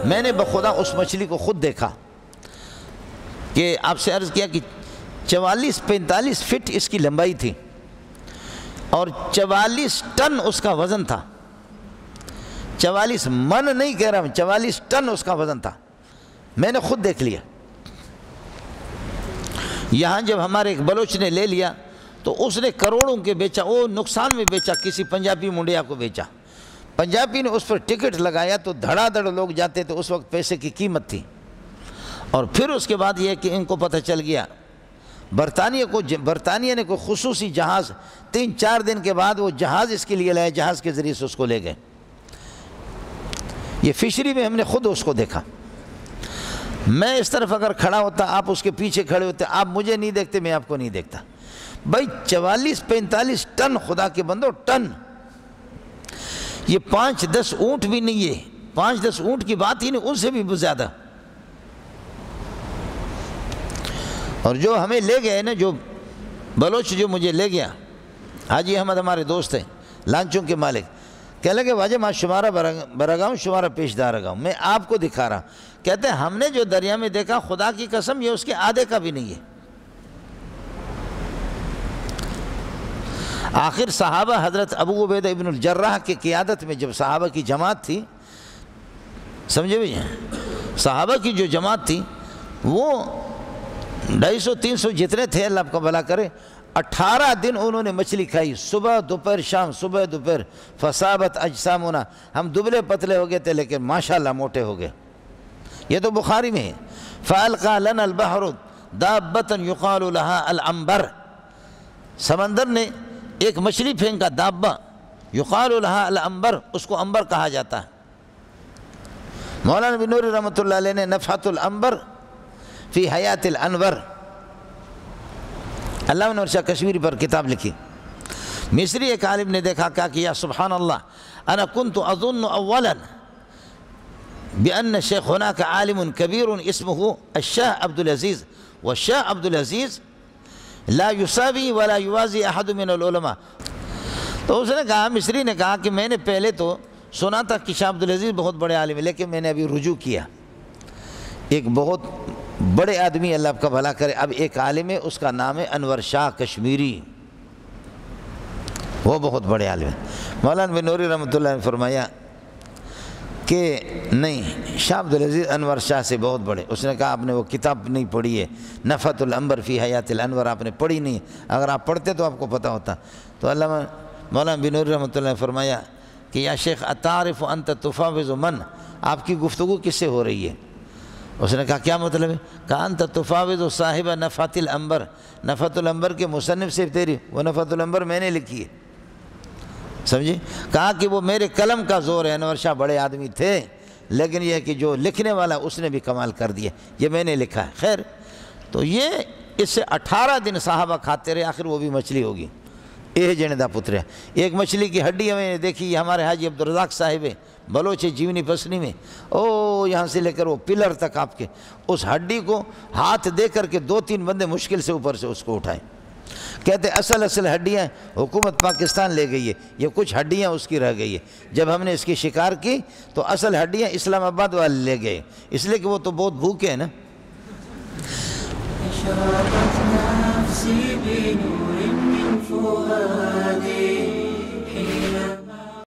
میں نے بخدا اس مچھلی کو خود دیکھا کہ آپ سے عرض کیا کہ 44-45 فٹ اس کی لمبائی تھی اور 44 ٹن اس کا وزن تھا. 44 من نہیں کہہ رہا ہوں، 44 ٹن اس کا وزن تھا. میں نے خود دیکھ لیا. یہاں جب ہمارے ایک بلوچ نے لے لیا تو اس نے کروڑوں کے بیچا، وہ نقصان میں بیچا، کسی پنجابی منڈیا کو بیچا. پنجابی نے اس پر ٹکٹ لگایا تو دھڑا دھڑ لوگ جاتے تھے، اس وقت پیسے کی قیمت تھی. اور پھر اس کے بعد یہ کہ ان کو پتہ چل گیا، برطانیہ نے کوئی خصوصی جہاز 3-4 دن کے بعد وہ جہاز اس کے لیے لائے، جہاز کے ذریعے سے اس کو لے گئے. یہ فشری میں ہم نے خود اس کو دیکھا. میں اس طرف اگر کھڑا ہوتا، آپ اس کے پیچھے کھڑے ہوتے، آپ مجھے نہیں دیکھتے، میں آپ کو نہیں دیکھتا. بھائی 44-45 ٹن، خدا کے بندو ٹن. یہ 5-10 اونٹ بھی نہیں ہے، 5-10 اونٹ کی بات ہی نہیں، ان سے بھی زیادہ. اور جو ہمیں لے گئے نا، جو بلوچ جو مجھے لے گیا، حاجی احمد ہمارے دوست ہیں، لانچوں کے مالک، کہہ لگے واجہ ماں شمارہ برگاؤں شمارہ پیش دارگاؤں، میں آپ کو دکھا رہا. کہتے ہیں ہم نے جو دریا میں دیکھا، خدا کی قسم یہ اس کے آدھے کا بھی نہیں ہے. آخر صحابہ حضرت ابو عبیدہ ابن الجراح کی قیادت میں جب صحابہ کی جماعت تھی، سمجھے بھی ہیں، صحابہ کی جو جماعت تھی وہ 250-300 جتنے تھے، اللہ آپ کو بھلا کرے. 18 دن انہوں نے مچھلی کھائی، صبح دوپہر شام، صبح دوپہر. فصابت اجسامنا، ہم دبلے پتلے ہو گئے تھے لیکن ماشاءاللہ موٹے ہو گئے. یہ تو بخاری میں ہے. فَأَلْقَى لَنَا الْبَحْرُ دَابَّةً يُقَالُ لَهَا الْعَنْبَرُ، سمندر نے ایک مچھلی پھینکا، دابہ، يُقَالُ لَهَا الْعَنْبَرُ، اس کو عنبر کہا جاتا ہے. مولانا بن نوری رحمۃ اللہ علیہ نے نفحۃ العنبر فی حیات الانور، علامہ انور شاہ کشمیری پر کتاب لکھی. مصری ایک عالم نے دیکھا، کہا کہ یا سبحان اللہ، انا كنت اظن اولا بان الشیخ هناك عالم کبیر اسمه الشاہ عبد العزیز، والشاہ عبد العزیز لا يساوی ولا يوازی احد من العلماء. تو اس نے کہا، مصری نے کہا کہ میں نے پہلے تو سنا تھا کہ شاہ عبد العزیز بہت بڑے عالم ہیں، لیکن میں نے ابھی رجوع کیا، ایک بہت بڑے آدمی، اللہ آپ کا بھلا کرے، اب ایک عالم ہے، اس کا نام ہے انور شاہ کشمیری، وہ بہت بڑے عالم ہیں. مولانا بن نوری رحمۃ اللہ نے فرمایا کہ نہیں، شاہ عبد العزیز انور شاہ سے بہت بڑے. اس نے کہا آپ نے وہ کتاب نہیں پڑھی ہے، نفحۃ العنبر فی حیات الانور، آپ نے پڑھی نہیں، اگر آپ پڑھتے تو آپ کو پتہ ہوتا. تو علامہ مولانا بن نوری رحمۃ اللہ نے فرمایا کہ یا شیخ اتعرف انت تفاوض من، آپ کی گفتگو کس سے ہو رہی ہے؟ اس نے کہا کیا مطلب ہے؟ کہا انت تفاوض صاحب نفحۃ العنبر، نفحۃ العنبر کے مصنف سے تیری، وہ نفحۃ العنبر میں نے لکھی ہے، سمجھے؟ کہا کہ وہ میرے قلم کا زور ہے، انور شاہ بڑے آدمی تھے لیکن یہ کہ جو لکھنے والا اس نے بھی کمال کر دیا، یہ میں نے لکھا ہے. خیر، تو یہ اس سے 18 دن صحابہ کھاتے رہے، آخر وہ بھی مچھلی ہوگی. یہ جنے دا پترے، ایک مچھلی کی ہڈی ہمیں دیکھی، ہمارے حاجی عبدالرزاق صاحب بلوچ جیونی پسنی میں، یہاں سے لے کر وہ پلر تک، آپ کے اس ہڈی کو ہاتھ دے کر کے 2-3 بندے مشکل سے اوپر سے اس کو اٹھائیں. کہتے اصل ہڈیاں حکومت پاکستان لے گئی ہے، یہ کچھ ہڈیاں اس کی رہ گئی ہے. جب ہم نے اس کی شکار کی تو اصل ہڈیاں اسلام آباد والے لے گئے، اس لیے کہ وہ تو بہت بھوکے ہیں نا.